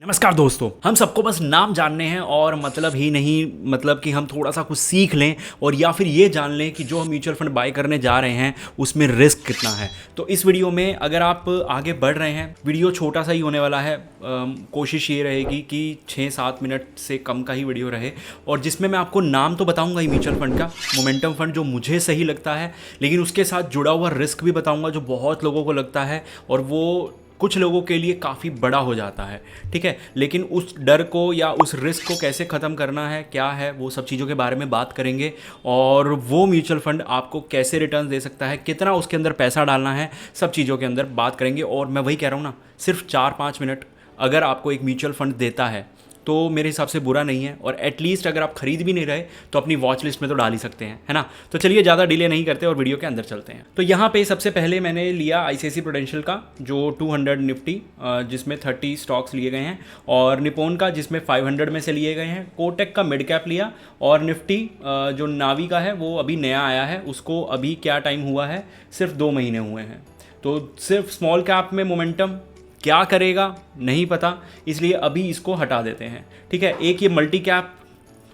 नमस्कार दोस्तों। हम सबको बस नाम जानने हैं और मतलब ही नहीं, मतलब कि हम थोड़ा सा कुछ सीख लें और या फिर ये जान लें कि जो हम म्यूचुअल फंड बाय करने जा रहे हैं उसमें रिस्क कितना है। तो इस वीडियो में अगर आप आगे बढ़ रहे हैं, वीडियो छोटा सा ही होने वाला है। कोशिश ये रहेगी कि 6-7 मिनट से कम का ही वीडियो रहे और जिसमें मैं आपको नाम तो बताऊंगा ही म्यूचुअल फंड का, मोमेंटम फंड जो मुझे सही लगता है, लेकिन उसके साथ जुड़ा हुआ रिस्क भी बताऊंगा जो बहुत लोगों को लगता है और वो कुछ लोगों के लिए काफ़ी बड़ा हो जाता है। ठीक है, लेकिन उस डर को या उस रिस्क को कैसे ख़त्म करना है, क्या है, वो सब चीज़ों के बारे में बात करेंगे। और वो म्यूचुअल फंड आपको कैसे रिटर्न दे सकता है, कितना उसके अंदर पैसा डालना है, सब चीज़ों के अंदर बात करेंगे। और मैं वही कह रहा हूँ ना, सिर्फ 4-5 मिनट अगर आपको एक म्यूचुअल फंड देता है तो मेरे हिसाब से बुरा नहीं है। और एटलीस्ट अगर आप खरीद भी नहीं रहे तो अपनी वॉच लिस्ट में तो डाल ही सकते हैं, है ना। तो चलिए ज़्यादा डिले नहीं करते और वीडियो के अंदर चलते हैं। तो यहाँ पे सबसे पहले मैंने लिया आईसीआईसीआई प्रूडेंशियल का जो 200 निफ्टी, जिसमें 30 स्टॉक्स लिए गए हैं, और निपोन का जिसमें 500 में से लिए गए हैं, कोटेक का मिड कैप लिया, और निफ्टी जो नावी का है वो अभी नया आया है, उसको अभी क्या टाइम हुआ है, सिर्फ 2 महीने हुए हैं। तो सिर्फ स्मॉल कैप में मोमेंटम क्या करेगा नहीं पता, इसलिए अभी इसको हटा देते हैं। ठीक है, एक ये मल्टी कैप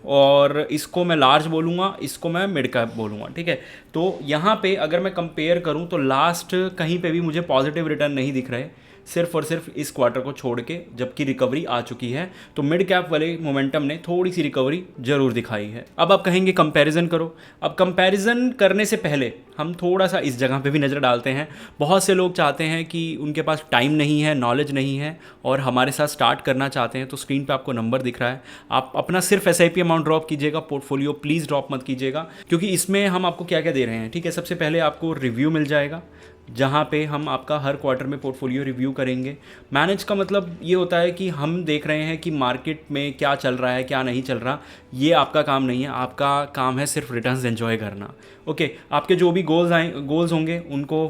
और इसको मैं लार्ज बोलूँगा, इसको मैं मिड कैप बोलूँगा। ठीक है, तो यहाँ पे अगर मैं कंपेयर करूँ तो लास्ट कहीं पे भी मुझे पॉजिटिव रिटर्न नहीं दिख रहे, सिर्फ और सिर्फ इस क्वार्टर को छोड़ के, जबकि रिकवरी आ चुकी है। तो मिड कैप वाले मोमेंटम ने थोड़ी सी रिकवरी जरूर दिखाई है। अब आप कहेंगे कंपैरिजन करो। अब कंपैरिजन करने से पहले हम थोड़ा सा इस जगह पे भी नज़र डालते हैं। बहुत से लोग चाहते हैं कि उनके पास टाइम नहीं है, नॉलेज नहीं है और हमारे साथ स्टार्ट करना चाहते हैं। तो स्क्रीन पे आपको नंबर दिख रहा है, आप अपना सिर्फ एसआईपी अमाउंट ड्रॉप कीजिएगा, पोर्टफोलियो प्लीज़ ड्रॉप मत कीजिएगा, क्योंकि इसमें हम आपको क्या क्या दे रहे हैं। ठीक है, सबसे पहले आपको रिव्यू मिल जाएगा जहाँ पे हम आपका हर क्वार्टर में पोर्टफोलियो रिव्यू करेंगे। मैनेज का मतलब ये होता है कि हम देख रहे हैं कि मार्केट में क्या चल रहा है, क्या नहीं चल रहा। ये आपका काम नहीं है, आपका काम है सिर्फ रिटर्न्स एंजॉय करना। ओके, आपके जो भी गोल्स होंगे उनको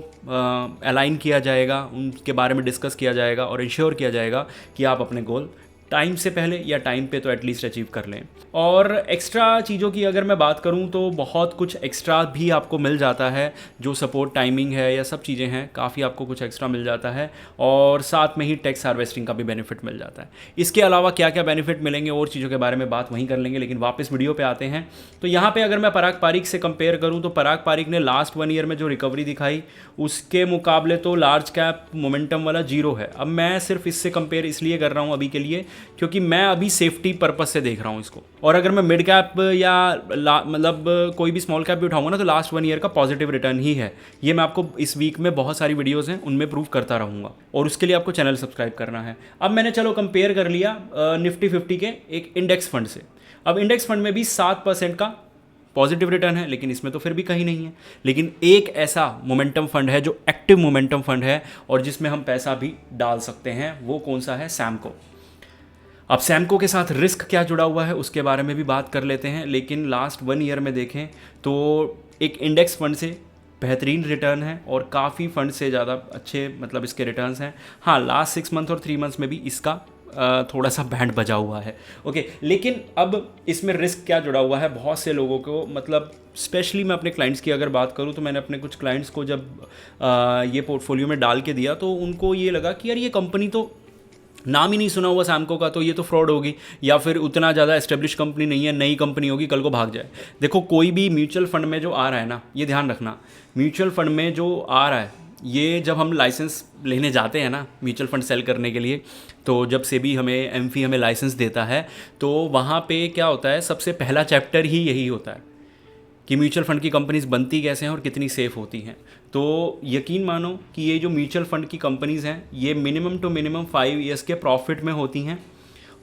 अलाइन किया जाएगा, उनके बारे में डिस्कस किया जाएगा और इंश्योर किया जाएगा कि आप अपने गोल टाइम से पहले या टाइम पे तो एटलीस्ट अचीव कर लें। और एक्स्ट्रा चीज़ों की अगर मैं बात करूं तो बहुत कुछ एक्स्ट्रा भी आपको मिल जाता है, जो सपोर्ट टाइमिंग है या सब चीज़ें हैं, काफ़ी आपको कुछ एक्स्ट्रा मिल जाता है। और साथ में ही टैक्स हार्वेस्टिंग का भी बेनिफिट मिल जाता है। इसके अलावा क्या क्या बेनिफिट मिलेंगे और चीज़ों के बारे में बात वहीं कर लेंगे, लेकिन वापस वीडियो पर आते हैं। तो यहाँ पर अगर मैं पराग पारिक से कंपेयर करूँ तो पराग पारिक ने लास्ट 1 ईयर में जो रिकवरी दिखाई उसके मुकाबले तो लार्ज कैप मोमेंटम वाला जीरो है। अब मैं सिर्फ इससे कंपेयर इसलिए कर रहा हूँ अभी के लिए क्योंकि मैं अभी सेफ्टी पर्पस से देख रहा हूँ इसको। और अगर मैं मिड कैप या मतलब कोई भी स्मॉल कैप भी उठाऊंगा ना तो लास्ट 1 ईयर का पॉजिटिव रिटर्न ही है। ये मैं आपको इस वीक में बहुत सारी वीडियोस हैं उनमें प्रूव करता रहूँगा और उसके लिए आपको चैनल सब्सक्राइब करना है। अब मैंने चलो कंपेयर कर लिया निफ्टी 50 के एक इंडेक्स फंड से। अब इंडेक्स फंड में भी 7% का पॉजिटिव रिटर्न है, लेकिन इसमें तो फिर भी कहीं नहीं है। लेकिन एक ऐसा मोमेंटम फंड है जो एक्टिव मोमेंटम फंड है और जिसमें हम पैसा भी डाल सकते हैं, वो कौन सा है? सैमको। अब सैमको के साथ रिस्क क्या जुड़ा हुआ है उसके बारे में भी बात कर लेते हैं। लेकिन लास्ट 1 ईयर में देखें तो एक इंडेक्स फंड से बेहतरीन रिटर्न है और काफ़ी फंड से ज़्यादा अच्छे मतलब इसके रिटर्न्स हैं। हाँ, लास्ट 6 मंथ और 3 मंथ्स में भी इसका थोड़ा सा बैंड बजा हुआ है। ओके, लेकिन अब इसमें रिस्क क्या जुड़ा हुआ है बहुत से लोगों को, मतलब स्पेशली मैं अपने क्लाइंट्स की अगर बात करूं तो मैंने अपने कुछ क्लाइंट्स को जब ये पोर्टफोलियो में डाल के दिया तो उनको ये लगा कि यार ये कंपनी तो नाम ही नहीं सुना हुआ सैमको का, तो ये तो फ्रॉड होगी या फिर उतना ज़्यादा एस्टेब्लिश कंपनी नहीं है, नई कंपनी होगी, कल को भाग जाए। देखो, कोई भी म्यूचुअल फंड में जो आ रहा है ना, ये ध्यान रखना, म्यूचुअल फंड में जो आ रहा है, ये जब हम लाइसेंस लेने जाते हैं ना म्यूचुअल फंड सेल करने के लिए, तो जब सेबी हमें एमफी हमें लाइसेंस देता है तो वहाँ पे क्या होता है, सबसे पहला चैप्टर ही यही होता है कि म्यूचुअल फंड की कंपनीज बनती कैसे हैं और कितनी सेफ़ होती हैं। तो यकीन मानो कि ये जो म्यूचुअल फंड की कंपनीज़ हैं ये मिनिमम टू मिनिमम 5 ईयर्स के प्रॉफिट में होती हैं,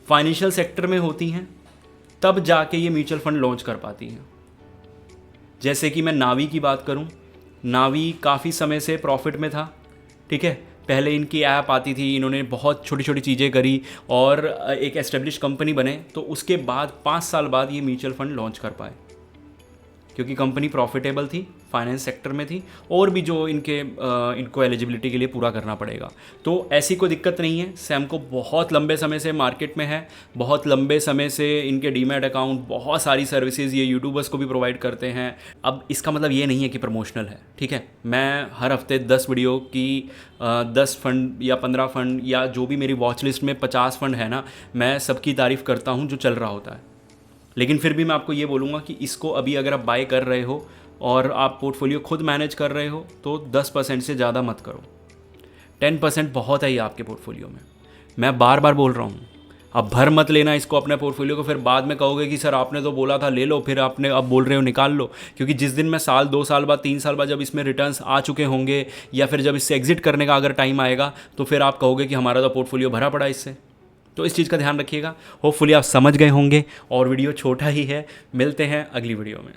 फाइनेंशियल सेक्टर में होती हैं, तब जाके ये म्यूचुअल फंड लॉन्च कर पाती हैं। जैसे कि मैं नावी की बात करूं, नावी काफ़ी समय से प्रॉफिट में था। ठीक है, पहले इनकी ऐप आती थी, इन्होंने बहुत छोटी छोटी चीज़ें करी और एक एस्टेब्लिश कंपनी बने, तो उसके बाद 5 साल बाद ये म्यूचुअल फंड लॉन्च कर पाए। क्योंकि कंपनी प्रॉफिटेबल थी, फाइनेंस सेक्टर में थी, और भी जो इनको एलिजिबिलिटी के लिए पूरा करना पड़ेगा। तो ऐसी कोई दिक्कत नहीं है। सैमको बहुत लंबे समय से मार्केट में है, बहुत लंबे समय से इनके डीमैट अकाउंट, बहुत सारी सर्विसेज ये यूट्यूबर्स को भी प्रोवाइड करते हैं। अब इसका मतलब ये नहीं है कि प्रमोशनल है, ठीक है। मैं हर हफ्ते 10 वीडियो की 10 फंड या 15 फंड या जो भी मेरी वॉच लिस्ट में 50 फंड है ना, मैं सबकी तारीफ़ करता हूँ जो चल रहा होता है। लेकिन फिर भी मैं आपको ये बोलूँगा कि इसको अभी अगर आप बाय कर रहे हो और आप पोर्टफोलियो खुद मैनेज कर रहे हो तो 10% से ज़्यादा मत करो। 10% बहुत है ये आपके पोर्टफोलियो में। मैं बार बार बोल रहा हूँ, अब भर मत लेना इसको अपने पोर्टफोलियो को, फिर बाद में कहोगे कि सर आपने तो बोला था ले लो, फिर आपने अब बोल रहे हो निकाल लो। क्योंकि जिस दिन मैं साल 2 साल बाद 3 साल बाद जब इसमें रिटर्न्स आ चुके होंगे या फिर जब इससे एग्जिट करने का अगर टाइम आएगा तो फिर आप कहोगे कि हमारा तो पोर्टफोलियो भरा पड़ा इससे। तो इस चीज़ का ध्यान रखिएगा। होपफुली आप समझ गए होंगे और वीडियो छोटा ही है। मिलते हैं अगली वीडियो में।